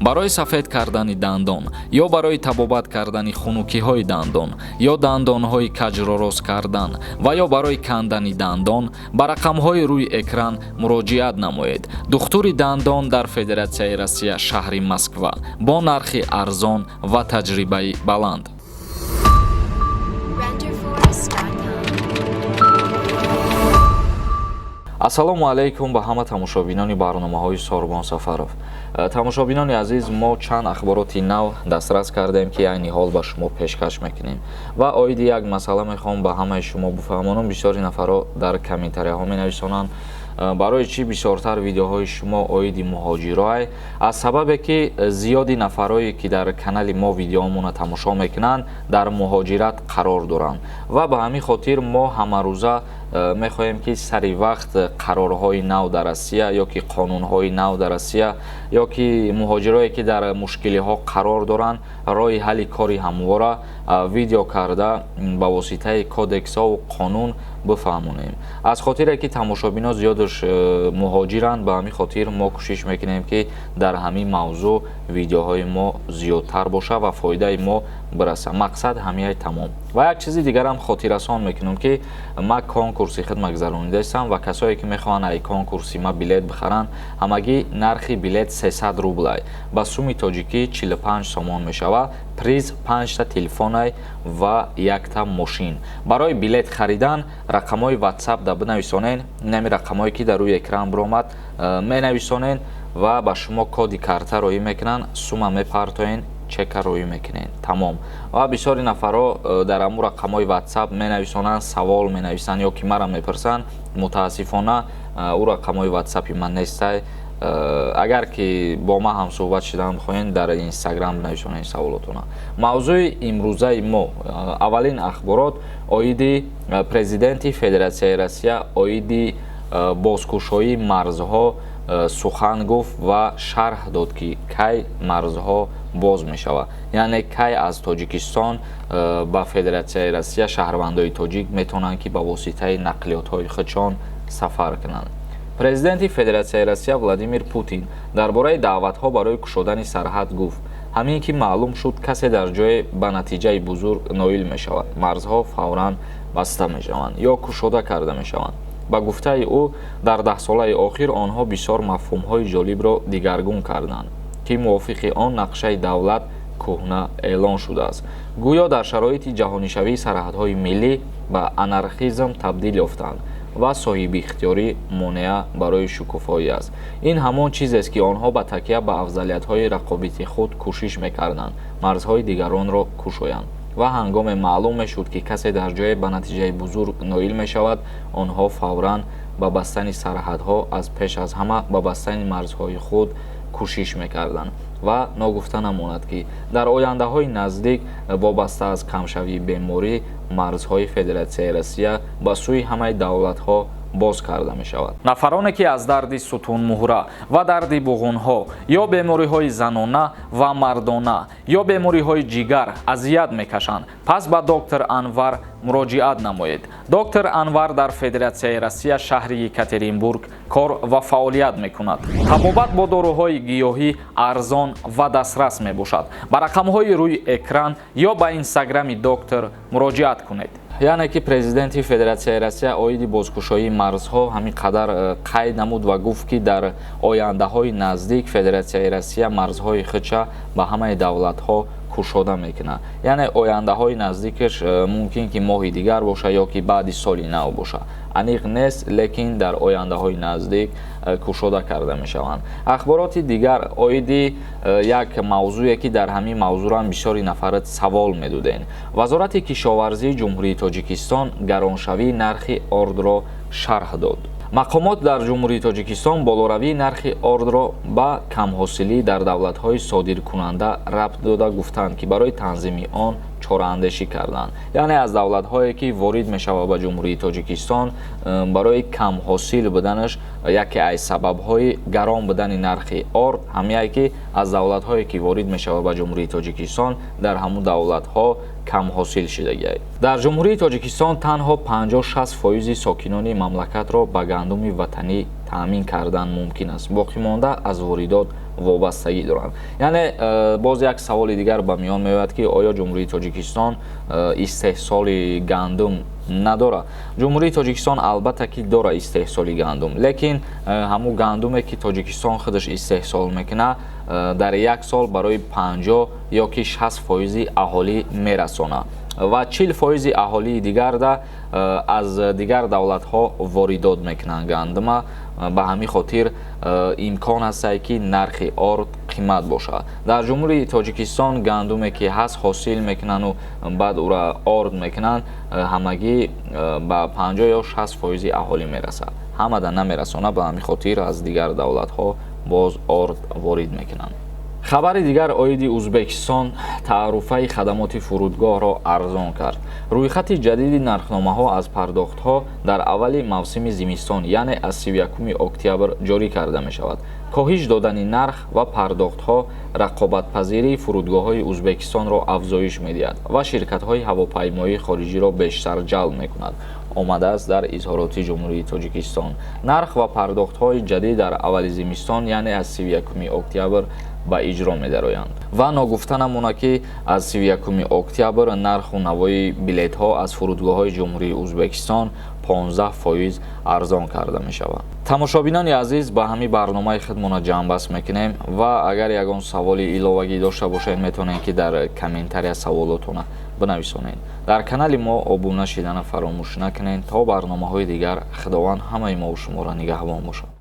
барои сафед кардани дандон ё барои табобат кардани хунукиҳои дандон ё дандонҳои каҷро рост кардан ва ё барои кандани дандон ба рақамҳои рӯи экран муроҷиат намоед. духтури дандон дар Федератсияи Россия шаҳри Москва бо нархи арзон ва таҷрибаи баланд. ассалому алайкум ба ҳама тамошобинони барномаҳои Сорбон Сафаров. тамошобинони азиз, мо чанд ахбороти нав дастрас кардем ки айни ҳол ба шумо пешкаш мекунем ва оиди як масъала мехоҳам ба ҳамаи шумо бифаҳмонам. бисёри нафаро дар комментарияҳо менависонанд барои чӣ бисёртар видеоҳои шумо оиди муҳоҷирое, аз сабабе ки зиёди нафарое ки дар канали мо видеоамона тамошо мекунанд дар муҳоҷират қарор доранд ва ба ҳамин хотир мо ҳамарӯза мехоҳем ки сари вақт қарорҳои нав дар Россия ё ки қонунҳои нав дар Россия ё ки муҳоҷирое ки дар мушкилиҳо қарор доранд роҳи ҳалли кори ҳамвора видео карда ба воситаи кодексҳо ва қонун бифаҳмонем. аз хотире ки тамошобино зиёдаш муҳоҷиранд, ба ҳамин хотир мо кӯшиш мекунем ки дар ҳамин мавзӯъ видеоҳои мо зиёдтар боша ва фоидаи мо бираса. мақсад ҳамияи тамом. ва як чизи дигарам хотиррасон мекунам ки ман конкурси хидмат гузаронидаистам ва касое ки мехоҳанд ай конкурси ма билет бихаранд, ҳамагӣ нархи билет 300 рублай ба сумми тоҷикӣ 45 сомон мешавад. приз 5 та телефонай ва 1 та мошин. барои билет харидан рақамҳои WhatsApp да бинависонен, нами рақамҳое ки дар рӯи экран биромад менависонен ва ба шумо коди карта роҳӣ мекунанд, сума мепартоен, чека роҳӣ мекунен. тамом. ва бисёри нафаро дар ҳамун рақамҳои WhatsApp менависонанд, савол менависанд ё ки мара мепурсанд. мутаассифона ӯ рақамҳои WhatsApp-и ман нестай. агар ки бо ман ҳам суҳбат шидан бихоҳед, дар Instagram нависонед саволотона. мавзӯи имрӯзаи мо, аввалин ахборот оиди президенти Федератсияи Россия оиди бозкушоии марзҳо сухан гуфт ва шарҳ дод ки кай марзҳо боз мешавад, яъне кай аз Тоҷикистон ба Федератсияи Россия шаҳрвандои тоҷик метавонанд ки ба воситаи нақлиётҳои худшон сафар кунанд. президенти Федератсияи Россия Владимир Путин дар бораи даъватҳо барои кушодани сарҳад гуфт: ҳамин ки маълум шуд касе дар ҷое ба натиҷаи бузург ноил мешавад, марзҳо фавран баста мешаванд ё кушода карда мешаванд. ба гуфтаи ӯ, дар 10 солаи охир онҳо бисёр мафҳумҳои ҷолибро дигаргун карданд ки мувофиқи он нақшаи давлат кӯҳна эълон шудааст. гӯё дар шароити ҷаҳонишавии сарҳадҳои миллӣ ба анархизм табдил ёфтанд ва соҳибихтиёрӣ монеа барои шукуфоӣ аст. ин ҳамон чизест ки онҳо ба такя ба афзалиятҳои рақобати худ кӯшиш мекарданд марзҳои дигаронро кушоянд ва ҳангоме маълум мешуд ки касе дар ҷое ба натиҷаи бузург ноил мешавад, онҳо фавран ба бастани сарҳадҳо, аз пеш аз ҳама ба бастани марзҳои худ кӯшиш мекарданд. ва ногуфта намонад ки дар ояндаҳои наздик вобаста аз камшавии беморӣ марзҳои Федератсияи Россия ба сӯи ҳамаи давлатҳо боз карда мешавад. нафароне ки аз дарди сутунмуҳра ва дарди буғунҳо ё бемориҳои занона ва мардона ё бемориҳои ҷигар азият мекашанд, пас ба доктор Анвар муроҷиат намоед. доктор Анвар дар Федератсияи Россия шаҳри Екатеринбург кор ва фаъолият мекунад. табобат бо доруҳои гиёҳӣ арзон ва дастрас мебошад. ба рақамҳои рӯи экран ё ба инстаграми доктор муроҷиат кунед. яъне ки президенти Федератсияи Россия оиди бозкушоии марзҳо ҳамин қадар қайд намуд ва гуфт ки дар ояндаҳои наздик Федератсияи Россия марзҳои худша ба ҳамаи давлатҳо кушода мекунад. яъне ояндаҳои наздикаш мумкин ки моҳи дигар боша ё ки баъди соли нав боша. аниқ нест, лекин дар ояндаҳои наздик кушода карда мешаванд. ахбороти дигар оиди як мавзӯе ки дар ҳамин мавзӯъам бисёри нафарат савол медоден. вазорати кишоварзии ҷумҳурии Тоҷикистон гароншавии нархи ордро шарҳ дод. мақомот дар ҷумҳурии Тоҷикистон болоравии нархи ордро ба камҳосилӣ дар давлатҳои содиркунанда рабт дода гуфтанд ки барои танзими он чораандешӣ карданд. яъне аз давлатҳое ки ворид мешавад ба ҷумҳурии Тоҷикистон барои камҳосил буданаш яке аз сабабҳои гарон будани нархи орд ҳамие ки аз давлатҳое ки ворид мешавад ба ҷумҳурии Тоҷикистон дар ҳамун давлатҳо камҳосил шудагиаст. дар ҷумҳурии Тоҷикистон танҳо 50-60% сокинони мамлакатро ба гандуми ватанӣ таъмин кардан мумкин аст. боқимонда аз воридот вобастагӣ доранд. Яъне боз як саволи дигар ба миён меояд ки оё ҷумҳурии Тоҷикистон истеҳсоли гандум надора. ҷумҳурии Тоҷикистон албатта ки дора истеҳсоли гандум, лекин ҳамун гандуме ки Тоҷикистон худаш истеҳсол мекунад дар як сол барои 50 ё ки 60% аҳолӣ мерасонад ва 40% аҳолии дигарда аз дигар давлатҳо воридот мекунанд гандума. ба ҳамин хотир имкон ҳастае ки нархи орд қимат бошад. дар ҷумҳурии Тоҷикистон гандуме ки ҳаст ҳосил мекунанду баъд ура орд мекунанд ҳамагӣ ба 50 ё 60% аҳолӣ мерасад. ҳамада намерасонад, ба ҳамин хотир аз дигар давлатҳо боз орд ворид мекунанд. хабари дигар оиди Узбекистон тааруфаи хадамоти фурудгоҳро арзон кард. рӯйхати ҷадиди нархномаҳо аз пардохтҳо дар аввали мавсими зимистон, яъне аз 31 октябр ҷорӣ карда мешавад. коҳиш додани нарх ва пардохтҳо рақобатпазирии фурудгоҳҳои Узбекистонро афзоиш медиҳад ва ширкатҳои ҳавопаймоии хориҷиро бештар ҷалб мекунад, омадааст дар изҳороти ҷумҳурии Тоҷикистон. нарх ва пардохтҳои ҷадид дар аввали зимистон, яъне аз 31 октябр ба иҷро медароянд. ва ногуфта намонад ки аз 31 октябр нарху навои билетҳо аз фурудгоҳҳои ҷумҳурии Узбекистон 15% арзон карда мешавад. тамошобинони азиз, ба ҳамин барномаи худмона ҷамъбаст мекунем ва агар ягон саволи иловагӣ дошта бошед, метавонед ки дар комментария саволотона бинависонед. дар канали мо обуна шидана фаромӯш накунед. то барномаҳои дигар, худованд ҳамаи мо ва шуморо нигаҳбон бошад.